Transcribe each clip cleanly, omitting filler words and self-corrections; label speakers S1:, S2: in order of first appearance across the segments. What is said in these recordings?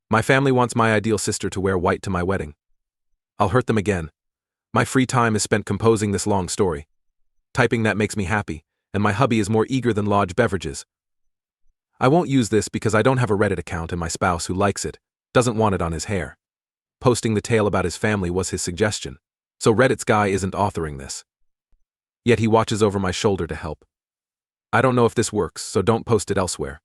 S1: My family wants my ideal sister to wear white to my wedding. I'll hurt them again. My free time is spent composing this long story. Typing that makes me happy, and my hubby is more eager than Lodge beverages. I won't use this because I don't have a Reddit account and my spouse, who likes it, doesn't want it on his hair. Posting the tale about his family was his suggestion, so Reddit's guy isn't authoring this. Yet he watches over my shoulder to help. I don't know if this works, so don't post it elsewhere.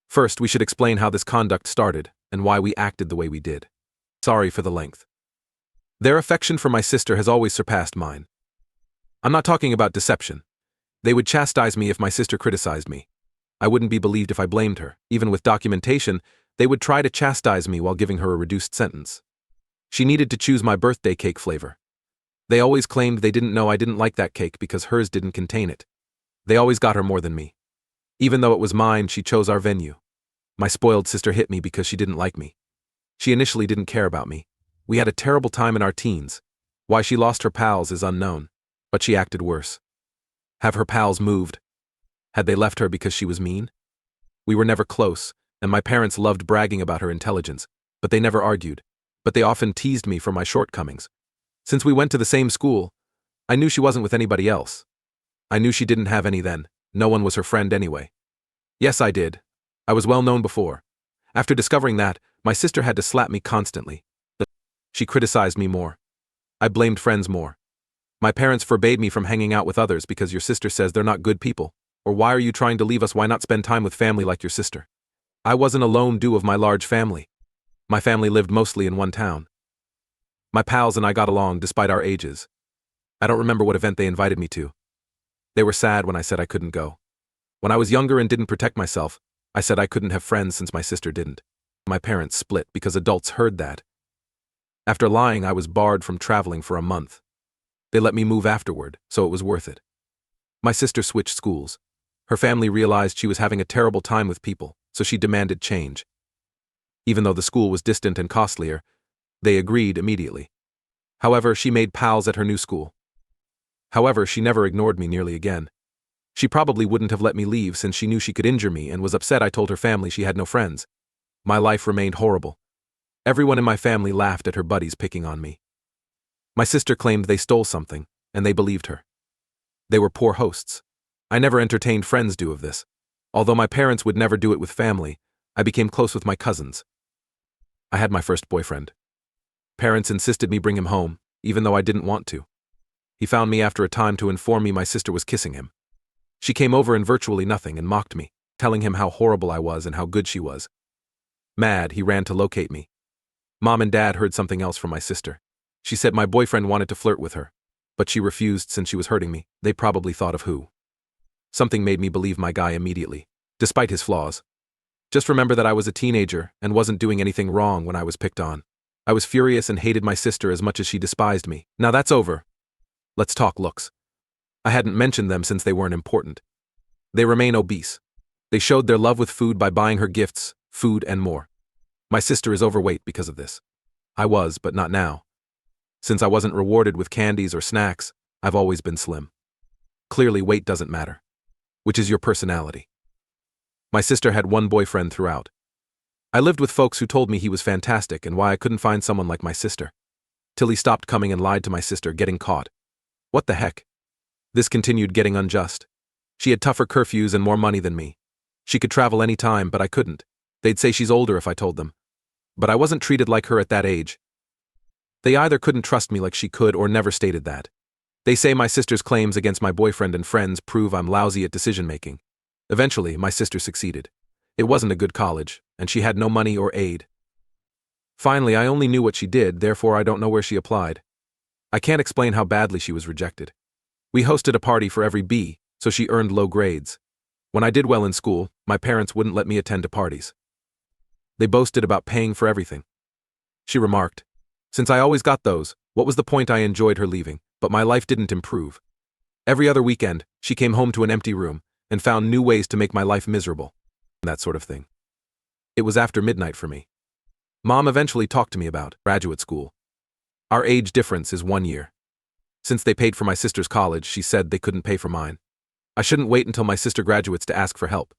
S1: First, we should explain how this conduct started and why we acted the way we did. Sorry for the length. Their affection for my sister has always surpassed mine. I'm not talking about deception. They would chastise me if my sister criticized me. I wouldn't be believed if I blamed her. Even with documentation, they would try to chastise me while giving her a reduced sentence. She needed to choose my birthday cake flavor. They always claimed they didn't know I didn't like that cake because hers didn't contain it. They always got her more than me. Even though it was mine, she chose our venue. My spoiled sister hit me because she didn't like me. She initially didn't care about me. We had a terrible time in our teens. Why she lost her pals is unknown, but she acted worse. Have her pals moved? Had they left her because she was mean? We were never close, and my parents loved bragging about her intelligence, but they never argued. But they often teased me for my shortcomings. Since we went to the same school, I knew she wasn't with anybody else. I knew she didn't have any then. No one was her friend anyway. Yes, I did. I was well known before. After discovering that, my sister had to slap me constantly. She criticized me more. I blamed friends more. My parents forbade me from hanging out with others because your sister says they're not good people. Or why are you trying to leave us? Why not spend time with family like your sister? I wasn't a lone due of my large family. My family lived mostly in one town. My pals and I got along despite our ages. I don't remember what event they invited me to. They were sad when I said I couldn't go. When I was younger and didn't protect myself, I said I couldn't have friends since my sister didn't. My parents split because adults heard that. After lying, I was barred from traveling for a month. They let me move afterward, so it was worth it. My sister switched schools. Her family realized she was having a terrible time with people, so she demanded change. Even though the school was distant and costlier, they agreed immediately. However, she made pals at her new school. However, she never ignored me nearly again. She probably wouldn't have let me leave since she knew she could injure me and was upset I told her family she had no friends. My life remained horrible. Everyone in my family laughed at her buddies picking on me. My sister claimed they stole something, and they believed her. They were poor hosts. I never entertained friends due of this. Although my parents would never do it with family, I became close with my cousins. I had my first boyfriend. Parents insisted me bring him home, even though I didn't want to. He found me after a time to inform me my sister was kissing him. She came over in virtually nothing and mocked me, telling him how horrible I was and how good she was. Mad, he ran to locate me. Mom and Dad heard something else from my sister. She said my boyfriend wanted to flirt with her, but she refused since she was hurting me. They probably thought of who. Something made me believe my guy immediately, despite his flaws. Just remember that I was a teenager and wasn't doing anything wrong when I was picked on. I was furious and hated my sister as much as she despised me. Now that's over. Let's talk looks. I hadn't mentioned them since they weren't important. They remain obese. They showed their love with food by buying her gifts, food, and more. My sister is overweight because of this. I was, but not now. Since I wasn't rewarded with candies or snacks, I've always been slim. Clearly, weight doesn't matter. Which is your personality. My sister had one boyfriend throughout. I lived with folks who told me he was fantastic and why I couldn't find someone like my sister. Till he stopped coming and lied to my sister, getting caught. What the heck? This continued getting unjust. She had tougher curfews and more money than me. She could travel any time, but I couldn't. They'd say she's older if I told them. But I wasn't treated like her at that age. They either couldn't trust me like she could or never stated that. They say my sister's claims against my boyfriend and friends prove I'm lousy at decision-making. Eventually, my sister succeeded. It wasn't a good college, and she had no money or aid. Finally, I only knew what she did, therefore I don't know where she applied. I can't explain how badly she was rejected. We hosted a party for every B, so she earned low grades. When I did well in school, my parents wouldn't let me attend to parties. They boasted about paying for everything. She remarked, "Since I always got those, what was the point?" I enjoyed her leaving, but my life didn't improve. Every other weekend, she came home to an empty room and found new ways to make my life miserable. That sort of thing. It was after midnight for me. Mom eventually talked to me about graduate school. Our age difference is 1 year. Since they paid for my sister's college, she said they couldn't pay for mine. I shouldn't wait until my sister graduates to ask for help.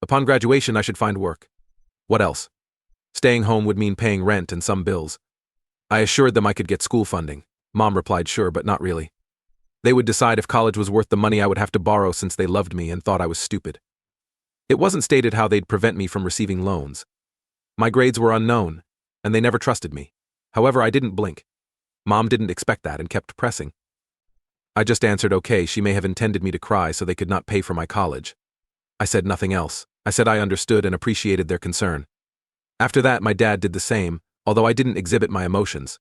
S1: Upon graduation, I should find work. What else? Staying home would mean paying rent and some bills. I assured them I could get school funding. Mom replied sure, but not really. They would decide if college was worth the money I would have to borrow since they loved me and thought I was stupid. It wasn't stated how they'd prevent me from receiving loans. My grades were unknown, and they never trusted me. However, I didn't blink. Mom didn't expect that and kept pressing. I just answered okay. She may have intended me to cry so they could not pay for my college. I said nothing else. I said I understood and appreciated their concern. After that, my dad did the same, although I didn't exhibit my emotions.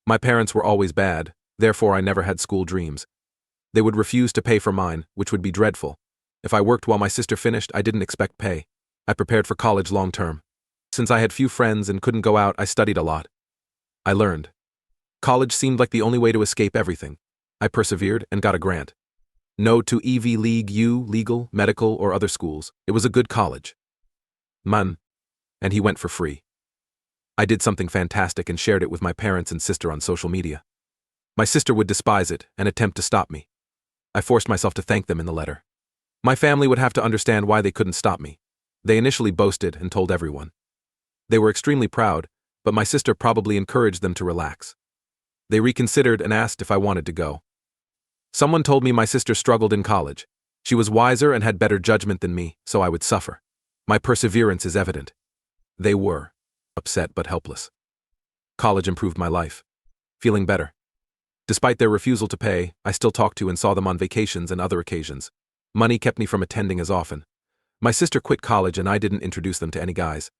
S1: My parents were always bad, therefore I never had school dreams. They would refuse to pay for mine, which would be dreadful. If I worked while my sister finished, I didn't expect pay. I prepared for college long term. Since I had few friends and couldn't go out, I studied a lot. I learned. College seemed like the only way to escape everything. I persevered and got a grant. No to Ivy League U, legal, medical, or other schools. It was a good college. And he went for free. I did something fantastic and shared it with my parents and sister on social media. My sister would despise it and attempt to stop me. I forced myself to thank them in the letter. My family would have to understand why they couldn't stop me. They initially boasted and told everyone. They were extremely proud, but my sister probably encouraged them to relax. They reconsidered and asked if I wanted to go. Someone told me my sister struggled in college. She was wiser and had better judgment than me, so I would suffer. My perseverance is evident. They were upset but helpless. College improved my life. Feeling better. Despite their refusal to pay, I still talked to and saw them on vacations and other occasions. Money kept me from attending as often. My sister quit college and I didn't introduce them to any guys.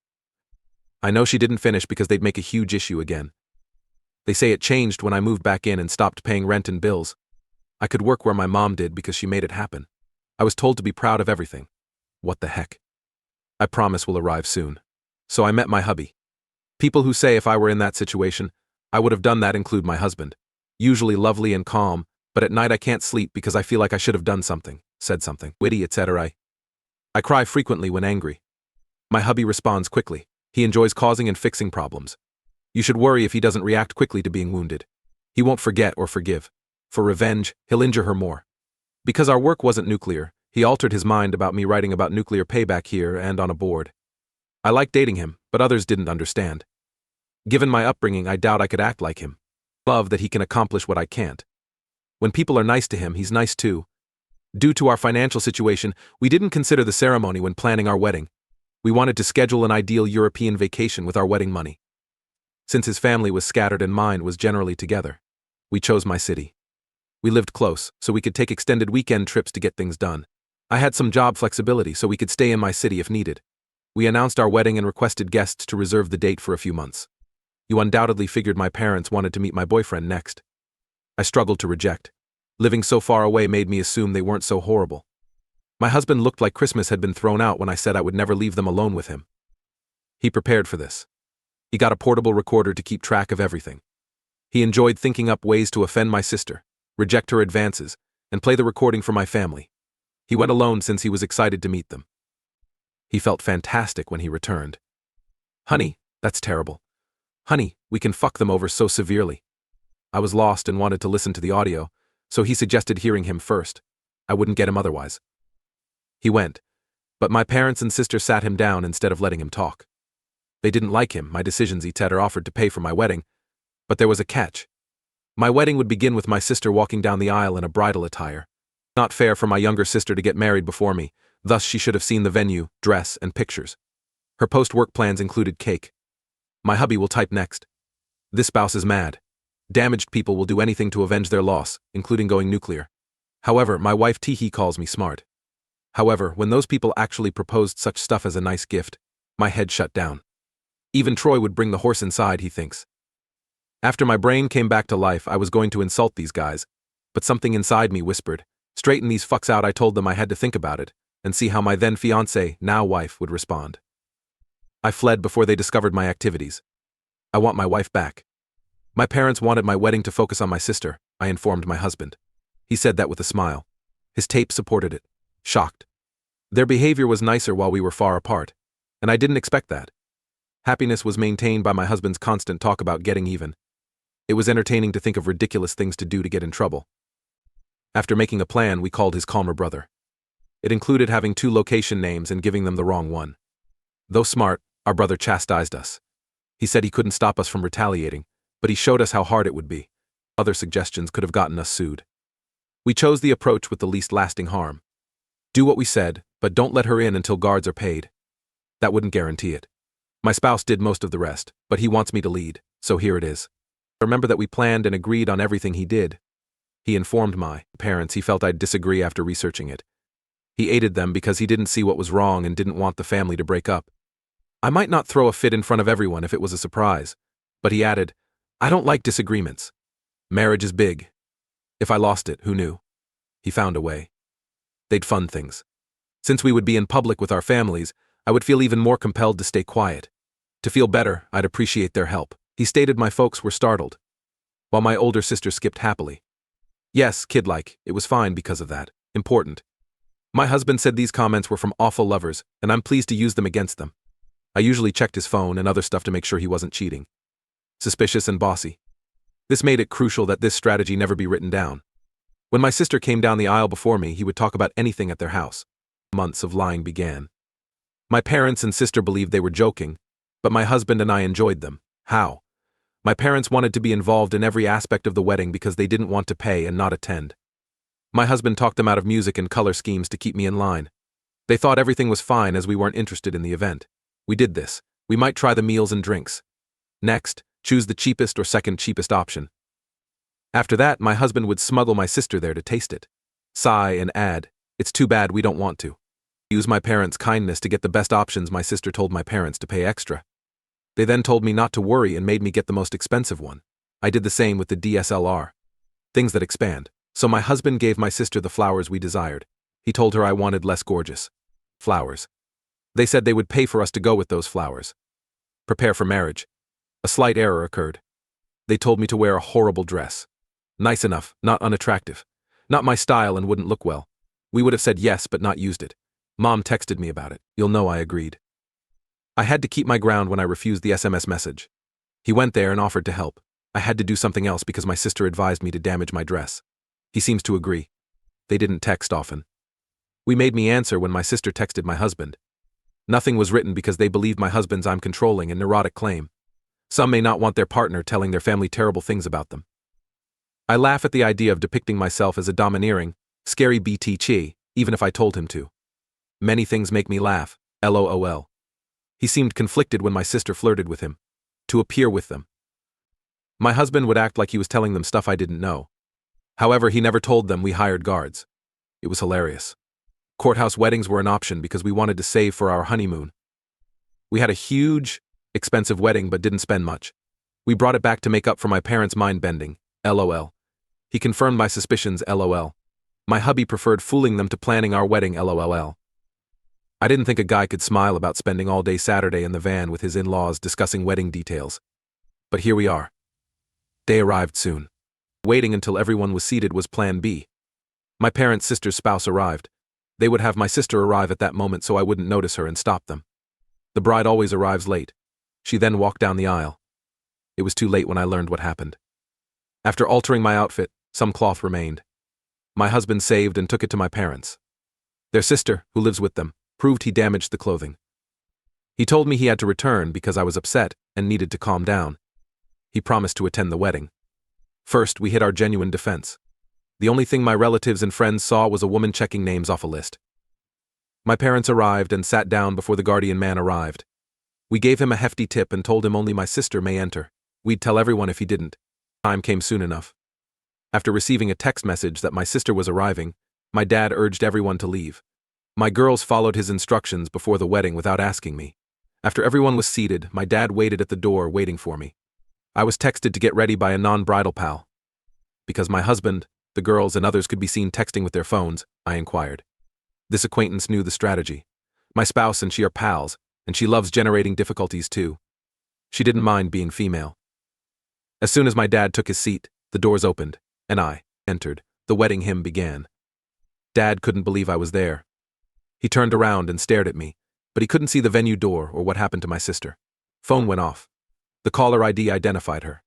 S1: I know she didn't finish because they'd make a huge issue again. They say it changed when I moved back in and stopped paying rent and bills. I could work where my mom did because she made it happen. I was told to be proud of everything. What the heck? I promise will arrive soon. So I met my hubby. People who say if I were in that situation, I would have done that include my husband. Usually lovely and calm, but at night I can't sleep because I feel like I should have done something, said something, witty, etc. I cry frequently when angry. My hubby responds quickly. He enjoys causing and fixing problems. You should worry if he doesn't react quickly to being wounded. He won't forget or forgive. For revenge, he'll injure her more. Because our work wasn't nuclear, he altered his mind about me writing about nuclear payback here and on a board. I liked dating him, but others didn't understand. Given my upbringing, I doubt I could act like him. Love that he can accomplish what I can't. When people are nice to him, he's nice too. Due to our financial situation, we didn't consider the ceremony when planning our wedding. We wanted to schedule an ideal European vacation with our wedding money. Since his family was scattered and mine was generally together, we chose my city. We lived close, so we could take extended weekend trips to get things done. I had some job flexibility, so we could stay in my city if needed. We announced our wedding and requested guests to reserve the date for a few months. You undoubtedly figured my parents wanted to meet my boyfriend next. I struggled to reject. Living so far away made me assume they weren't so horrible. My husband looked like Christmas had been thrown out when I said I would never leave them alone with him. He prepared for this. He got a portable recorder to keep track of everything. He enjoyed thinking up ways to offend my sister, reject her advances, and play the recording for my family. He went alone since he was excited to meet them. He felt fantastic when he returned. Honey, that's terrible. Honey, we can fuck them over so severely. I was lost and wanted to listen to the audio, so he suggested hearing him first. I wouldn't get him otherwise. He went, but my parents and sister sat him down instead of letting him talk. They didn't like him, my decisions. AITA offered to pay for my wedding, but there was a catch. My wedding would begin with my sister walking down the aisle in a bridal attire. Not fair for my younger sister to get married before me, thus she should have seen the venue, dress, and pictures. Her post-work plans included cake. My hubby will type next. This spouse is mad. Damaged people will do anything to avenge their loss, including going nuclear. However, my wife Teehee calls me smart. However, when those people actually proposed such stuff as a nice gift, my head shut down. Even Troy would bring the horse inside, he thinks. After my brain came back to life, I was going to insult these guys, but something inside me whispered, straighten these fucks out. I told them I had to think about it, and see how my then fiancé, now wife, would respond. I fled before they discovered my activities. I want my wife back. My parents wanted my wedding to focus on my sister, I informed my husband. He said that with a smile. His tape supported it. Shocked. Their behavior was nicer while we were far apart, and I didn't expect that. Happiness was maintained by my husband's constant talk about getting even. It was entertaining to think of ridiculous things to do to get in trouble. After making a plan, we called his calmer brother. It included having 2 location names and giving them the wrong one. Though smart, Our brother chastised us. He said he couldn't stop us from retaliating, but he showed us how hard it would be. Other suggestions could have gotten us sued. We chose the approach with the least lasting harm. Do what we said, but don't let her in until guards are paid. That wouldn't guarantee it. My spouse did most of the rest, but he wants me to lead, so here it is. Remember that we planned and agreed on everything he did. He informed my parents he felt I'd disagree after researching it. He aided them because he didn't see what was wrong and didn't want the family to break up. I might not throw a fit in front of everyone if it was a surprise, but he added, I don't like disagreements. Marriage is big. If I lost it, who knew? He found a way. They'd fund things. Since we would be in public with our families, I would feel even more compelled to stay quiet. To feel better, I'd appreciate their help. He stated my folks were startled, while my older sister skipped happily. Yes, kid-like, it was fine because of that. Important. My husband said these comments were from awful lovers, and I'm pleased to use them against them. I usually checked his phone and other stuff to make sure he wasn't cheating. Suspicious and bossy. This made it crucial that this strategy never be written down. When my sister came down the aisle before me, he would talk about anything at their house. Months of lying began. My parents and sister believed they were joking, but my husband and I enjoyed them. How? My parents wanted to be involved in every aspect of the wedding because they didn't want to pay and not attend. My husband talked them out of music and color schemes to keep me in line. They thought everything was fine as we weren't interested in the event. We did this. We might try the meals and drinks. Next, choose the cheapest or second cheapest option. After that, my husband would smuggle my sister there to taste it. Sigh and add, it's too bad we don't want to. Use my parents' kindness to get the best options. My sister told my parents to pay extra. They then told me not to worry and made me get the most expensive one. I did the same with the DSLR. Things that expand. So my husband gave my sister the flowers we desired. He told her I wanted less gorgeous flowers. They said they would pay for us to go with those flowers. Prepare for marriage. A slight error occurred. They told me to wear a horrible dress. Nice enough, not unattractive. Not my style and wouldn't look well. We would have said yes but not used it. Mom texted me about it. You'll know I agreed. I had to keep my ground when I refused the SMS message. He went there and offered to help. I had to do something else because my sister advised me to damage my dress. He seems to agree. They didn't text often. We made me answer when my sister texted my husband. Nothing was written because they believed my husband's I'm controlling and neurotic claim. Some may not want their partner telling their family terrible things about them. I laugh at the idea of depicting myself as a domineering, scary BT, even if I told him to. Many things make me laugh, LOL. He seemed conflicted when my sister flirted with him. To appear with them. My husband would act like he was telling them stuff I didn't know. However, he never told them we hired guards. It was hilarious. Courthouse weddings were an option because we wanted to save for our honeymoon. We had a huge, expensive wedding but didn't spend much. We brought it back to make up for my parents' mind-bending, LOL. He confirmed my suspicions, LOL. My hubby preferred fooling them to planning our wedding, LOL. I didn't think a guy could smile about spending all day Saturday in the van with his in-laws discussing wedding details. But here we are. Day arrived soon. Waiting until everyone was seated was plan B. My parents' sister's spouse arrived. They would have my sister arrive at that moment so I wouldn't notice her and stop them. The bride always arrives late. She then walked down the aisle. It was too late when I learned what happened. After altering my outfit, some cloth remained. My husband saved and took it to my parents. Their sister, who lives with them, proved he damaged the clothing. He told me he had to return because I was upset and needed to calm down. He promised to attend the wedding. First, we hit our genuine defense. The only thing my relatives and friends saw was a woman checking names off a list. My parents arrived and sat down before the guardian man arrived. We gave him a hefty tip and told him only my sister may enter. We'd tell everyone if he didn't. Time came soon enough. After receiving a text message that my sister was arriving, my dad urged everyone to leave. My girls followed his instructions before the wedding without asking me. After everyone was seated, my dad waited at the door waiting for me. I was texted to get ready by a non-bridal pal. Because my husband, the girls, and others could be seen texting with their phones, I inquired. This acquaintance knew the strategy. My spouse and she are pals, and she loves generating difficulties too. She didn't mind being female. As soon as my dad took his seat, the doors opened, and I entered. The wedding hymn began. Dad couldn't believe I was there. He turned around and stared at me, but he couldn't see the venue door or what happened to my sister. Phone went off. The caller ID identified her.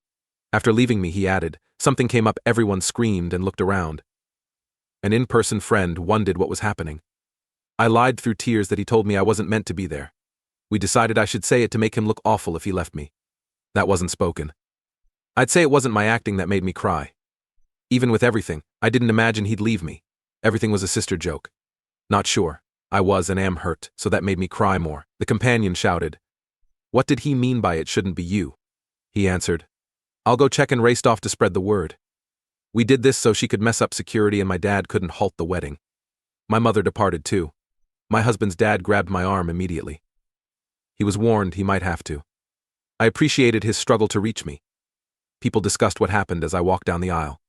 S1: After leaving me, he added, something came up, everyone screamed and looked around. An in-person friend wondered what was happening. I lied through tears that he told me I wasn't meant to be there. We decided I should say it to make him look awful if he left me. That wasn't spoken. I'd say it wasn't my acting that made me cry. Even with everything, I didn't imagine he'd leave me. Everything was a sister joke. Not sure. I was and am hurt, so that made me cry more. The companion shouted, "What did he mean by it shouldn't be you?" He answered, "I'll go check," and raced off to spread the word. We did this so she could mess up security and my dad couldn't halt the wedding. My mother departed too. My husband's dad grabbed my arm immediately. He was warned he might have to. I appreciated his struggle to reach me. People discussed what happened as I walked down the aisle.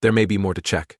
S1: There may be more to check.